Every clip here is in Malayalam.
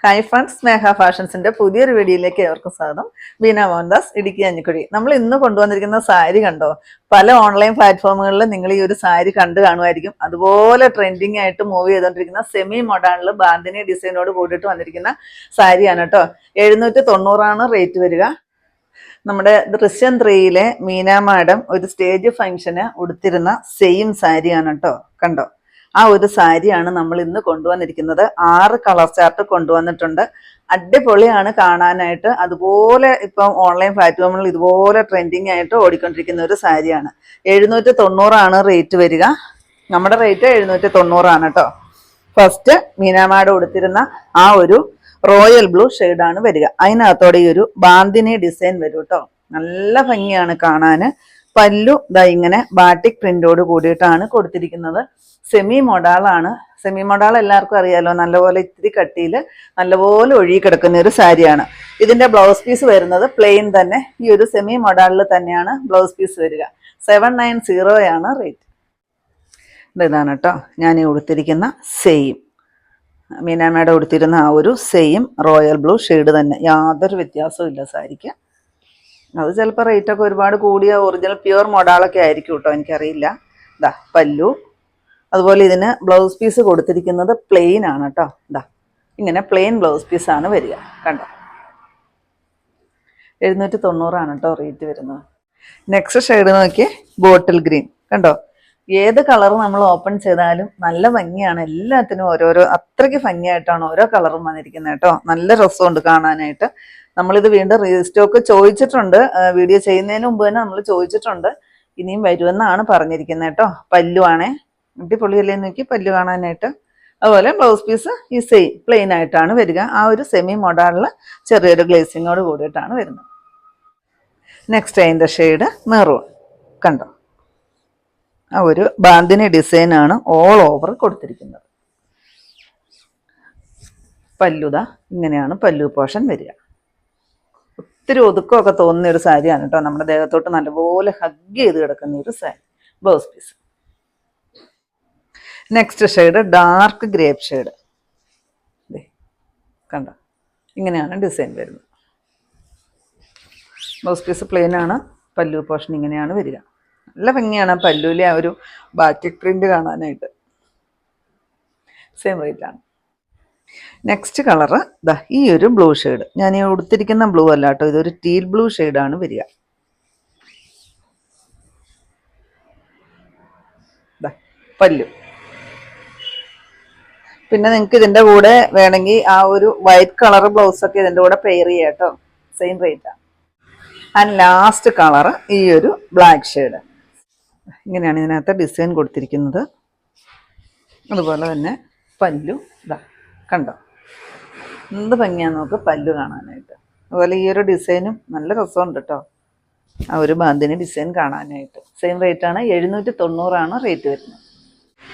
ഹായ് ഫ്രണ്ട്സ്, സ്നേഹ ഫാഷൻസിന്റെ പുതിയൊരു വീഡിയോയിലേക്ക് ഏവർക്കും സ്വാഗതം. ബീന മോഹൻദാസ്, ഇടുക്കി അഞ്ഞിക്കുഴി. നമ്മൾ ഇന്ന് കൊണ്ടുവന്നിരിക്കുന്ന സാരി കണ്ടോ? പല ഓൺലൈൻ പ്ലാറ്റ്ഫോമുകളിൽ നിങ്ങൾ ഈ ഒരു സാരി കണ്ടു കാണുമായിരിക്കും. അതുപോലെ ട്രെൻഡിങ് ആയിട്ട് മൂവ് ചെയ്തുകൊണ്ടിരിക്കുന്ന സെമി മോഡേണിൽ ബാന്തിനി ഡിസൈനോട് കൂടിയിട്ട് വന്നിരിക്കുന്ന സാരിയാണ് കേട്ടോ. 790 റേറ്റ് വരിക. നമ്മുടെ ദൃശ്യം 3-ലെ മീന മാഡം ഒരു സ്റ്റേജ് ഫംഗ്ഷന് ഉടുത്തിരുന്ന സെയിം സാരിയാണ് കേട്ടോ. കണ്ടോ? ആ ഒരു സാരിയാണ് നമ്മൾ ഇന്ന് കൊണ്ടുവന്നിരിക്കുന്നത്. 6 കളർ ചാർട്ട് കൊണ്ടുവന്നിട്ടുണ്ട്. അടിപൊളിയാണ് കാണാനായിട്ട്. അതുപോലെ ഇപ്പം ഓൺലൈൻ പ്ലാറ്റ്ഫോമിൽ ഇതുപോലെ ട്രെൻഡിങ് ആയിട്ട് ഓടിക്കൊണ്ടിരിക്കുന്ന ഒരു സാരിയാണ്. 790 റേറ്റ് വരിക. നമ്മുടെ റേറ്റ് 790 കേട്ടോ. ഫസ്റ്റ് മീനാമാട് കൊടുത്തിരുന്ന ആ ഒരു റോയൽ ബ്ലൂ ഷെയ്ഡാണ് വരിക. അതിനകത്തോടെ ഈ ഒരു ബാന്തിനി ഡിസൈൻ വരും കേട്ടോ. നല്ല ഭംഗിയാണ് കാണാന്. പല്ലു ദാ ഇങ്ങനെ ബാട്ടിക് പ്രിന്റോട് കൂടിയിട്ടാണ് കൊടുത്തിരിക്കുന്നത്. സെമി മൊഡാളാണ്. സെമി മൊഡാൾ എല്ലാവർക്കും അറിയാലോ, നല്ലപോലെ ഇത്തിരി കട്ടിയിൽ നല്ലപോലെ ഒഴുകി കിടക്കുന്ന ഒരു സാരിയാണ്. ഇതിന്റെ ബ്ലൗസ് പീസ് വരുന്നത് പ്ലെയിൻ തന്നെ. ഈ ഒരു സെമി മൊഡാളിൽ തന്നെയാണ് ബ്ലൗസ് പീസ് വരിക. 790 റേറ്റ്. ഇതാണ് കേട്ടോ ഞാൻ ഈ ഉടുത്തിരിക്കുന്ന സെയിം മീനാമയുടെ ഉടുത്തിരുന്ന ആ ഒരു സെയിം റോയൽ ബ്ലൂ ഷെയ്ഡ് തന്നെ. യാതൊരു വ്യത്യാസവും ഇല്ല സാരിക്ക്. അത് ചിലപ്പോൾ റേറ്റൊക്കെ ഒരുപാട് കൂടിയ ഒറിജിനൽ പ്യുവർ മൊഡാളൊക്കെ ആയിരിക്കും കേട്ടോ, എനിക്കറിയില്ല. ഇതാ പല്ലു. അതുപോലെ ഇതിന് ബ്ലൗസ് പീസ് കൊടുത്തിരിക്കുന്നത് പ്ലെയിൻ ആണ് കേട്ടോ. ഇതാ ഇങ്ങനെ പ്ലെയിൻ ബ്ലൗസ് പീസാണ് വരിക. കണ്ടോ? 790 കേട്ടോ റേറ്റ് വരുന്നത്. നെക്സ്റ്റ് ഷെയ്ഡ് നോക്കിയേ, ബോട്ടിൽ ഗ്രീൻ. കണ്ടോ? ഏത് കളർ നമ്മൾ ഓപ്പൺ ചെയ്താലും നല്ല ഭംഗിയാണ്. എല്ലാത്തിനും ഓരോരോ അത്രയ്ക്ക് ഭംഗിയായിട്ടാണ് ഓരോ കളറും വന്നിരിക്കുന്നത് കേട്ടോ. നല്ല രസമുണ്ട് കാണാനായിട്ട്. നമ്മളിത് വീണ്ടും റീസ്റ്റോക്ക് ചോദിച്ചിട്ടുണ്ട്. വീഡിയോ ചെയ്യുന്നതിന് മുമ്പ് തന്നെ നമ്മൾ ചോദിച്ചിട്ടുണ്ട്. ഇനിയും വരുമെന്നാണ് പറഞ്ഞിരിക്കുന്നത് കേട്ടോ. പല്ലു ആണേ, അടിപൊളിയല്ലേ നോക്കി പല്ലു കാണാനായിട്ട്. അതുപോലെ ബ്ലൗസ് പീസ് ഈ സെയിം പ്ലെയിൻ ആയിട്ടാണ് വരിക. ആ ഒരു സെമി മോഡലിൽ ചെറിയൊരു ഗ്ലേസിങ്ങോട് കൂടിയിട്ടാണ് വരുന്നത്. നെക്സ്റ്റ് അതിൻ്റെ ഷെയ്ഡ് മെറൂൺ. കണ്ടോ? ആ ഒരു ബാന്തിനി ഡിസൈനാണ് ഓൾ ഓവർ കൊടുത്തിരിക്കുന്നത്. പല്ലുത ഇങ്ങനെയാണ് പല്ലു പോർഷൻ വരിക. ഒത്തിരി ഒതുക്കമൊക്കെ തോന്നുന്ന ഒരു സാരിയാണ് കേട്ടോ. നമ്മുടെ ദേഹത്തോട്ട് നല്ലപോലെ ഹഗ് ചെയ്ത് കിടക്കുന്ന ഒരു sari. Blouse piece. Next shade dark grape shade. കണ്ടോ? ഇങ്ങനെയാണ് ഡിസൈൻ വരുന്നത്. ബ്ലൗസ് പീസ് പ്ലെയിൻ ആണ്. പല്ലു പോർഷൻ ഇങ്ങനെയാണ് വരിക. നല്ല ഭംഗിയാണ് പല്ലുവിലെ ആ ഒരു ബാറ്റിക് പ്രിന്റ് കാണാനായിട്ട്. സെയിം റേറ്റ് ആണ്. നെക്സ്റ്റ് കളറ് ദാ ഈ ഒരു ബ്ലൂ ഷെയ്ഡ്. ഞാൻ ഈ ഉടുത്തിരിക്കുന്ന ബ്ലൂ അല്ല കേട്ടോ, ഇതൊരു ടീൽ ബ്ലൂ ഷെയ്ഡാണ് വരിക. പല്ലു. പിന്നെ നിങ്ങൾക്ക് ഇതിൻ്റെ കൂടെ വേണമെങ്കിൽ ആ ഒരു വൈറ്റ് കളർ ബ്ലൗസൊക്കെ ഇതിൻ്റെ കൂടെ പെയർ ചെയ്യാം കേട്ടോ. സെയിം റേറ്റാണ്. ആൻഡ് ലാസ്റ്റ് കളറ് ഈ ഒരു ബ്ലാക്ക് ഷെയ്ഡ്. ഇങ്ങനെയാണ് ഇതിനകത്ത് ഡിസൈൻ കൊടുത്തിരിക്കുന്നത്. അതുപോലെ തന്നെ പല്ലു ഇതാ കണ്ടോ? എന്ത് ഭംഗിയാന്ന് നോക്ക് പല്ലു കാണാനായിട്ട്. അതുപോലെ ഈ ഒരു ഡിസൈനും നല്ല രസമുണ്ട് കേട്ടോ, ആ ഒരു ബാന്തിനി ഡിസൈൻ കാണാനായിട്ട്. സെയിം റേറ്റാണ്. 790 റേറ്റ് വരുന്നത്.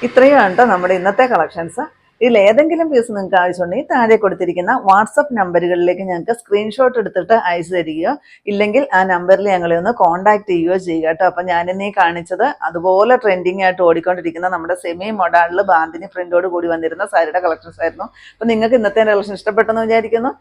ഇത്രയും കേട്ടോ നമ്മുടെ ഇന്നത്തെ കളക്ഷൻസ്. ഇതിൽ ഏതെങ്കിലും പീസ് നിങ്ങൾക്ക് ആവശ്യമുണ്ടെങ്കിൽ താഴെ കൊടുത്തിരിക്കുന്ന വാട്സപ്പ് നമ്പറുകളിലേക്ക് ഞങ്ങൾക്ക് സ്ക്രീൻഷോട്ട് എടുത്തിട്ട് അയച്ചു തരികയോ ഇല്ലെങ്കിൽ ആ നമ്പറിൽ ഞങ്ങളെ ഒന്ന് കോൺടാക്ട് ചെയ്യുകയോ ചെയ്യുക കേട്ടോ. അപ്പം ഞാനിന്നീ കാണിച്ചത് അതുപോലെ ട്രെൻഡിങ് ആയിട്ട് ഓടിക്കൊണ്ടിരിക്കുന്ന നമ്മുടെ സെമി മൊഡാളിൽ ബാന്തിനി പ്രിന്റോട് കൂടി വന്നിരുന്ന സാരിയുടെ കളക്ഷൻസ് ആയിരുന്നു. അപ്പം നിങ്ങൾക്ക് ഇന്നത്തെ കളക്ഷൻ ഇഷ്ടപ്പെട്ടെന്ന് വിചാരിക്കുന്നു.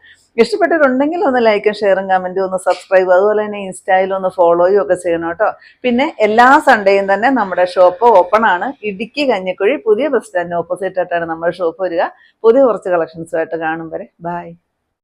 ഇഷ്ടപ്പെട്ടിട്ടുണ്ടെങ്കിൽ ഒന്ന് ലൈക്കും ഷെയറും കമൻറ്റും ഒന്ന് സബ്സ്ക്രൈബ്, അതുപോലെ തന്നെ ഇൻസ്റ്റയിൽ ഒന്ന് ഫോളോയും ഒക്കെ ചെയ്യണം കേട്ടോ. പിന്നെ എല്ലാ സൺഡേയും തന്നെ നമ്മുടെ ഷോപ്പ് ഓപ്പൺ ആണ്. ഇടുക്കി കഞ്ഞിക്കുഴി പുതിയ ബസ് സ്റ്റാൻഡിന് ഓപ്പോസിറ്റ് ആയിട്ടാണ് നമ്മുടെ ഷോപ്പ് വരിക. പുതിയ കുറച്ച് കളക്ഷൻസുമായിട്ട് കാണും വരെ ബൈ.